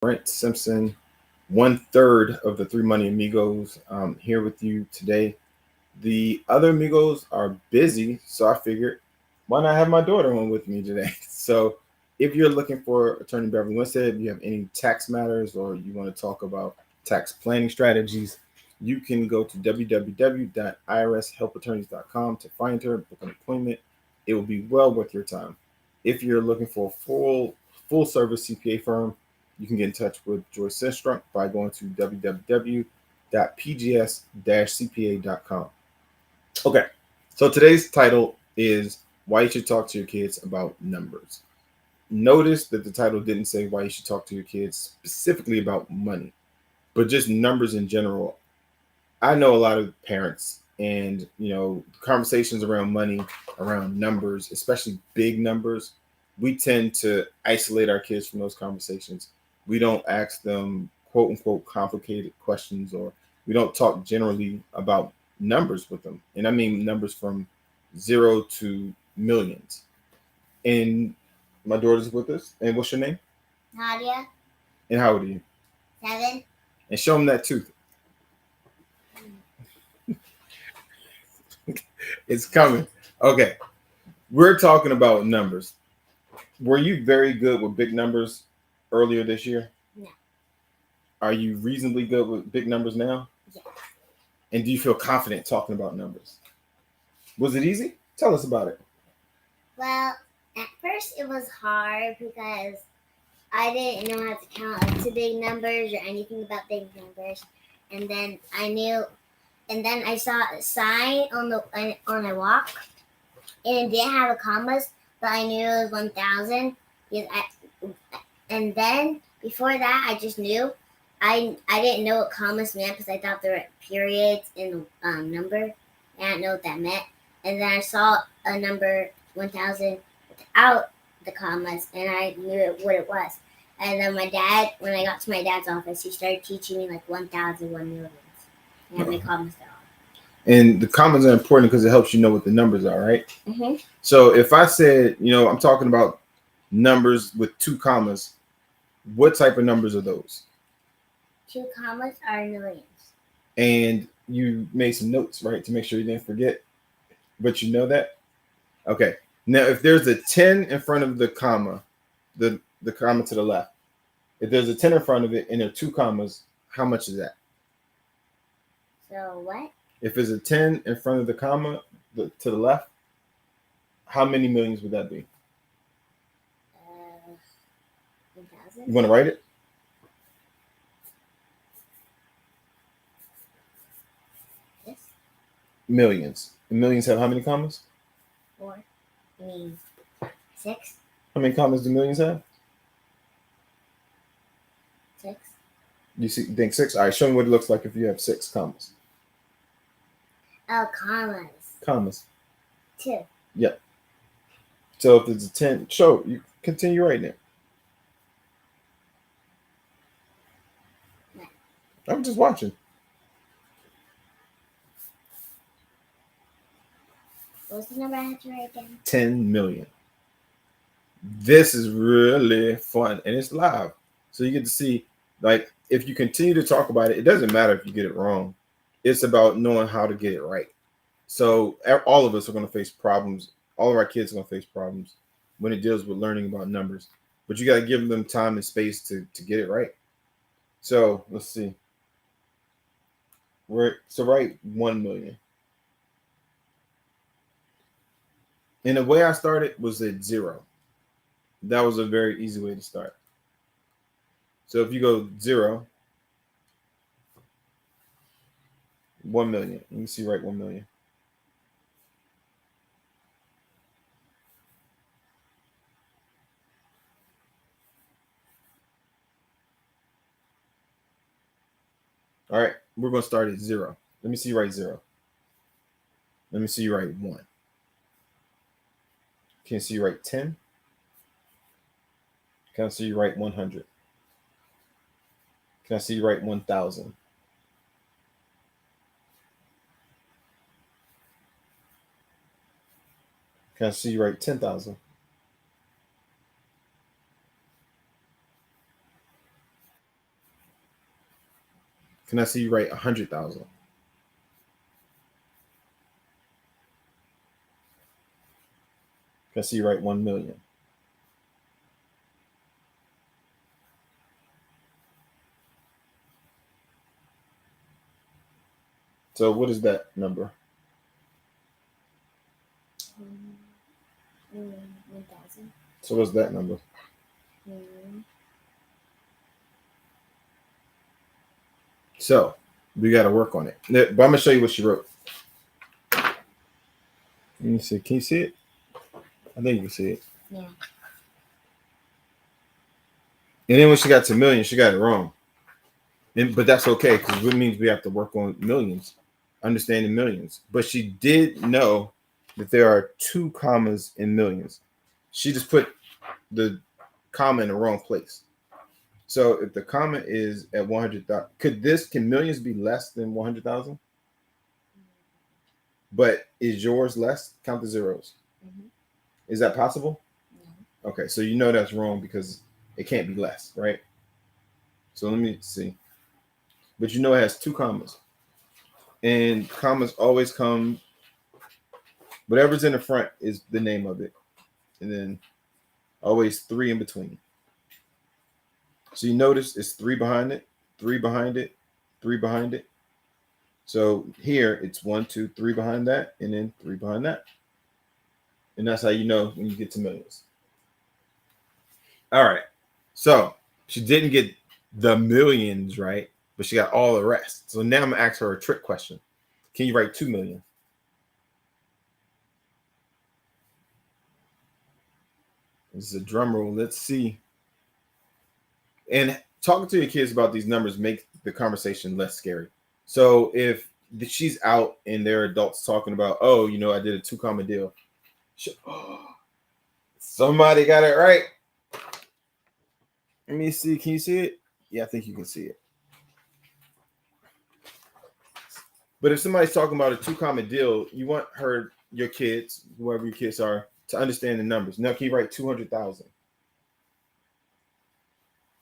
Brent Simpson, one third of the Three Money Amigos, here with you today. The other amigos are busy, so I figured why not have my daughter on with me today? So, if you're looking for Attorney Beverly Winstead, if you have any tax matters or you want to talk about tax planning strategies, you can go to www.irshelpattorneys.com to find her, book an appointment. It will be well worth your time. If you're looking for a full service CPA firm, you can get in touch with Joyce Sinstrunk by going to www.pgs-cpa.com. Okay, so today's title is Why You Should Talk to Your Kids About Numbers. Notice that the title didn't say why you should talk to your kids specifically about money, but just numbers in general. I know a lot of parents and, conversations around money, around numbers, especially big numbers, we tend to isolate our kids from those conversations. We don't ask them quote unquote complicated questions, or we don't talk generally about numbers with them. And I mean numbers from zero to millions. And my daughter's with us. And what's your name? Nadia, And how old are you? 7. And show them that tooth. It's coming. Okay. We're talking about numbers. Were you very good with big numbers earlier this year? No. Are you reasonably good with big numbers now? Yes. And do you feel confident talking about numbers? Was it easy? Tell us about it. Well, at first it was hard because I didn't know how to count up to big numbers or anything about big numbers. And then I saw a sign on a walk, and it didn't have a commas, but I knew it was 1,000. And then before that, I just knew. I didn't know what commas meant because I thought there were periods in the number, and I didn't know what that meant. And then I saw a number 1,000 without the commas, and I knew what it was. And then when I got to my dad's office, he started teaching me like 1,000, 1 millions, and how many commas there are. And the commas are important because it helps you know what the numbers are, right? Mm-hmm. So if I said, I'm talking about numbers with 2 commas, what type of numbers are those? 2 commas are millions. And you made some notes, right, to make sure you didn't forget. But you know that? Okay. Now, if there's a 10 in front of the comma, the comma to the left, if there's a 10 in front of it and there are 2 commas, how much is that? So what? If there's a 10 in front of the comma to the left, how many millions would that be? 1,000. You want to write it? Yes. Millions. And millions have how many commas? 4. I mean, 6. How many commas do millions have? 6. You think 6? All right, show me what it looks like if you have 6 commas. Oh, commas. Commas. 2. Yep. So if it's a 10, you continue writing it. No. I'm just watching. What's the number I have to write down? 10 million. This is really fun and it's live. So you get to see, like, if you continue to talk about it, it doesn't matter if you get it wrong. It's about knowing how to get it right. So all of us are going to face problems. All of our kids are going to face problems when it deals with learning about numbers. But you got to give them time and space to get it right. So let's see. So write 1 million. And the way I started was at 0. That was a very easy way to start. So if you go 0, 1 million. Let me see, write 1 million. All right, we're going to start at 0. Let me see you write 0. Let me see you write 1. Can you see you write 10? Can I see you write 100? Can I see you write 1,000? Can I see you write 10,000? Can I see you write 100,000? Can I see you write 1 million? So what is that number? 1,000. So what's that number? So we got to work on it. But I'm gonna show you what she wrote. Let me see. Can you see it? I think you can see it. Yeah. And then when she got to million, she got it wrong. But that's okay because it means we have to work on millions, understanding millions. But she did know that there are 2 commas in millions. She just put the comma in the wrong place. So if the comma is at 100,000, can millions be less than 100,000? But is yours less? Count the zeros. Mm-hmm. Is that possible? No. Okay, so you know that's wrong because it can't be less, right? So let me see. But you know it has 2 commas. And commas always come, whatever's in the front is the name of it. And then always 3 in between. So you notice it's 3 behind it, 3 behind it, 3 behind it. So here it's 1, 2, 3 behind that, and then 3 behind that. And that's how you know when you get to millions. All right. So she didn't get the millions right, but she got all the rest. So now I'm gonna ask her a trick question. Can you write 2 million? This is a drum roll. Let's see. And talking to your kids about these numbers makes the conversation less scary. So if she's out and there are adults talking about, oh, you know, I did a 2 comma deal. Somebody got it right. Let me see. Can you see it? Yeah, I think you can see it. But if somebody's talking about a 2 comma deal, you want your kids, whoever your kids are, to understand the numbers. Now, can you write 200,000?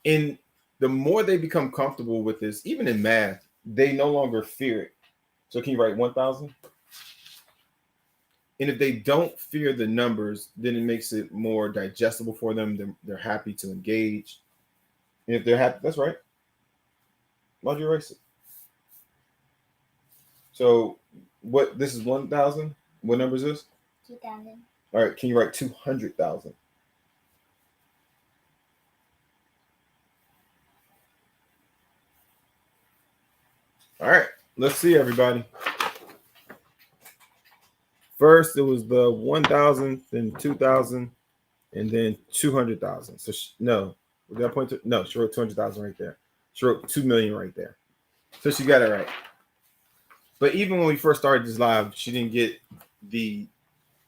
And the more they become comfortable with this, even in math, they no longer fear it. So can you write 1,000? And if they don't fear the numbers, then it makes it more digestible for them. They're happy to engage. And if they're happy, that's right. Why'd you erase it? So this is 1,000? What number is this? 2,000. All right, can you write 200,000? All right, let's see, everybody. First, it was the 1,000, then 2,000, and then 200,000. So no, did I point to? No, she wrote 200,000 right there. She wrote 2 million right there. So she got it right. But even when we first started this live, she didn't get the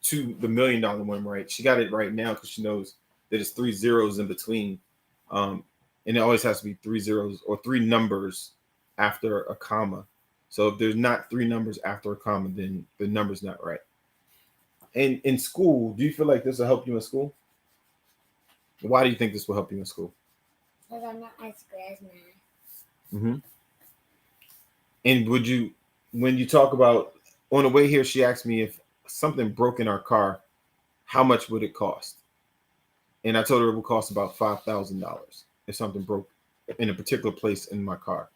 $1 million one right. She got it right now because she knows that it's 3 zeros in between, and it always has to be 3 zeros or 3 numbers after a comma. So if there's not 3 numbers after a comma, then the number's not right. And in school, do you feel like this will help you in school? Why do you think this will help you in school? Because I'm not as good as math. Mm-hmm. And when you talk about, on the way here, she asked me if something broke in our car, how much would it cost? And I told her it would cost about $5,000 if something broke in a particular place in my car.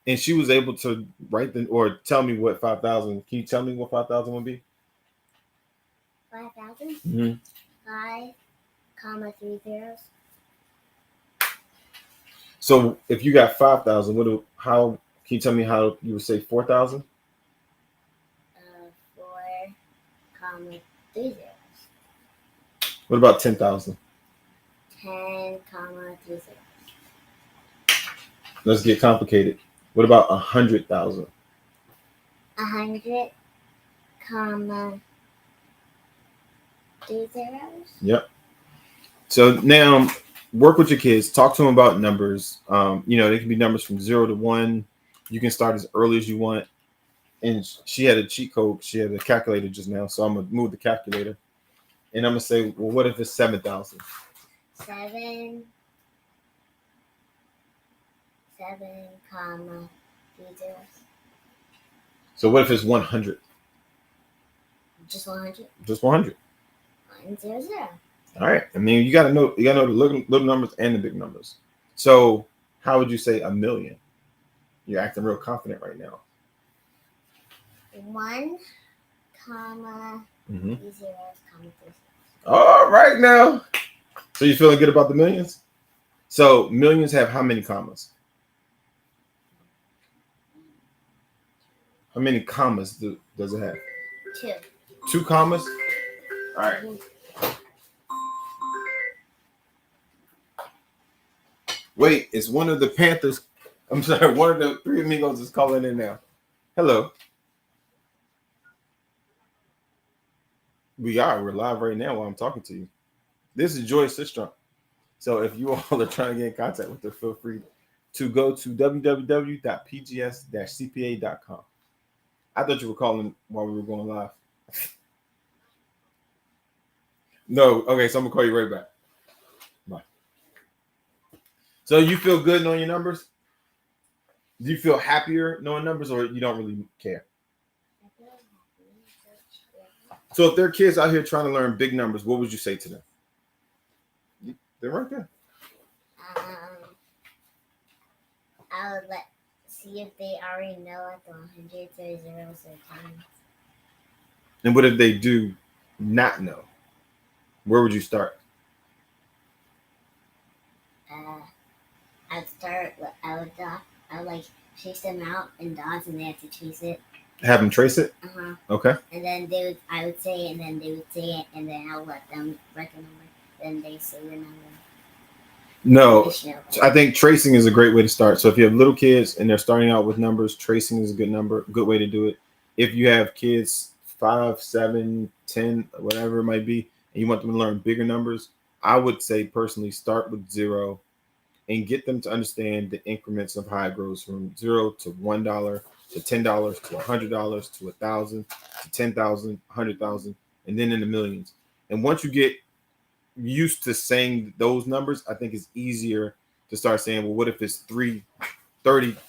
And she was able to write or tell me what 5,000. Can you tell me what 5,000 would be? 5,000? Mm-hmm. 5, 3 zeros. So if you got 5,000, how can you tell me how you would say 4,000? 4, 3 zeros. What about 10,000? 10, 3 zeros. Let's get complicated. What about 100,000? 100, 3 zeros. Yep. So now work with your kids. Talk to them about numbers. They can be numbers from 0 to 1. You can start as early as you want. And she had a cheat code. She had a calculator just now. So I'm going to move the calculator. And I'm going to say, well, what if it's 7,000? 7, 7, 3 zeros. So what if it's 100? Just 100. Just 100. 100. All right. I mean, you gotta know the little numbers and the big numbers. So how would you say a million? You're acting real confident right now. 1, comma, Mm-hmm. 3 zeros, comma, 3 zeros. All right now. So you feeling good about the millions? So millions have how many commas? How many commas does it have? 2. 2 commas? All right. Wait, it's one of the Panthers. I'm sorry, one of the 3 amigos is calling in now. Hello. We're live right now while I'm talking to you. This is Joy Sistrunk. So if you all are trying to get in contact with her, feel free to go to www.pgs-cpa.com. I thought you were calling while we were going live. No, okay, so I'm gonna call you right back. Bye. So you feel good knowing your numbers? Do you feel happier knowing numbers, or you don't really care? So if there are kids out here trying to learn big numbers, what would you say to them? They're right there. I would see if they already know at the 100 zeros or times. And what if they do not know? Where would you start? I'd start. I would like chase them out in dots, and they have to chase it. Have them trace it. Okay. And then I would say it, and then they would say it, and then I'll let them write the number. Then they say the number. No, I think tracing is a great way to start. So if you have little kids and they're starting out with numbers, tracing is a good way to do it. If you have kids 5, 7, 10, whatever it might be, and you want them to learn bigger numbers, I would say personally start with 0 and get them to understand the increments of how it grows from 0 to $1 to $10 to $100 to 1,000 to 10,000, 100,000, and then in the millions. And once you get used to saying those numbers, I think it's easier to start saying, well, what if it's 30,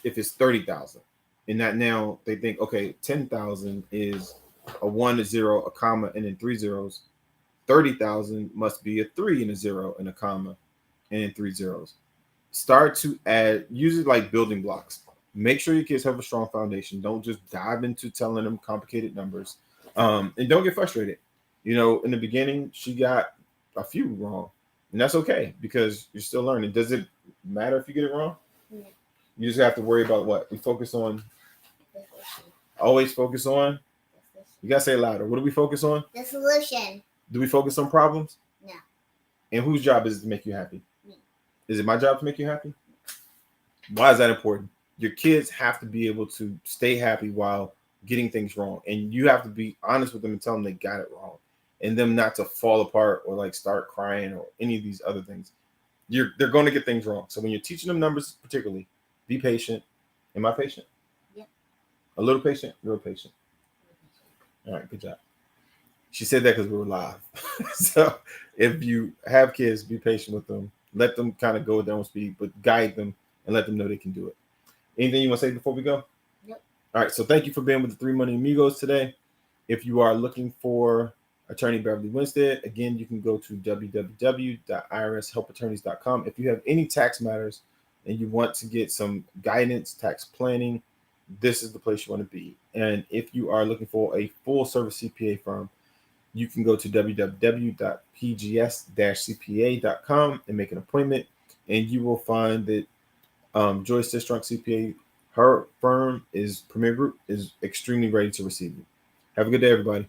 if it's 30,000? And that now they think, okay, 10,000 is a 1, a 0, a comma, and then 3 zeros. 30,000 must be a 3 and a 0 and a comma, and then 3 zeros. Start to add, use it like building blocks. Make sure your kids have a strong foundation. Don't just dive into telling them complicated numbers. And don't get frustrated. You know, in the beginning, she got a few wrong, and that's okay because you're still learning. Does it matter if you get it wrong? Yeah. You just have to worry about what we focus on. Always focus on. You gotta say it louder. What do we focus on? The solution. Do we focus on problems? No. And whose job is it to make you happy? Me. Is it my job to make you happy? Why is that important? Your kids have to be able to stay happy while getting things wrong, and you have to be honest with them and tell them they got it wrong, and them not to fall apart or like start crying or any of these other things. They're going to get things wrong. So when you're teaching them numbers, particularly, be patient. Am I patient? Yep. A little patient? Real patient. All right, good job. She said that because we were live. So if you have kids, be patient with them. Let them kind of go at their own speed, but guide them and let them know they can do it. Anything you want to say before we go? Yep. All right, so thank you for being with the 3 Money Amigos today. If you are looking for Attorney Beverly Winstead, again, you can go to www.irshelpattorneys.com. If you have any tax matters and you want to get some guidance, tax planning, this is the place you want to be. And if you are looking for a full service CPA firm, you can go to www.pgs-cpa.com and make an appointment, and you will find that Joy Sistrunk CPA, her firm is Premier Group, is extremely ready to receive you. Have a good day, everybody.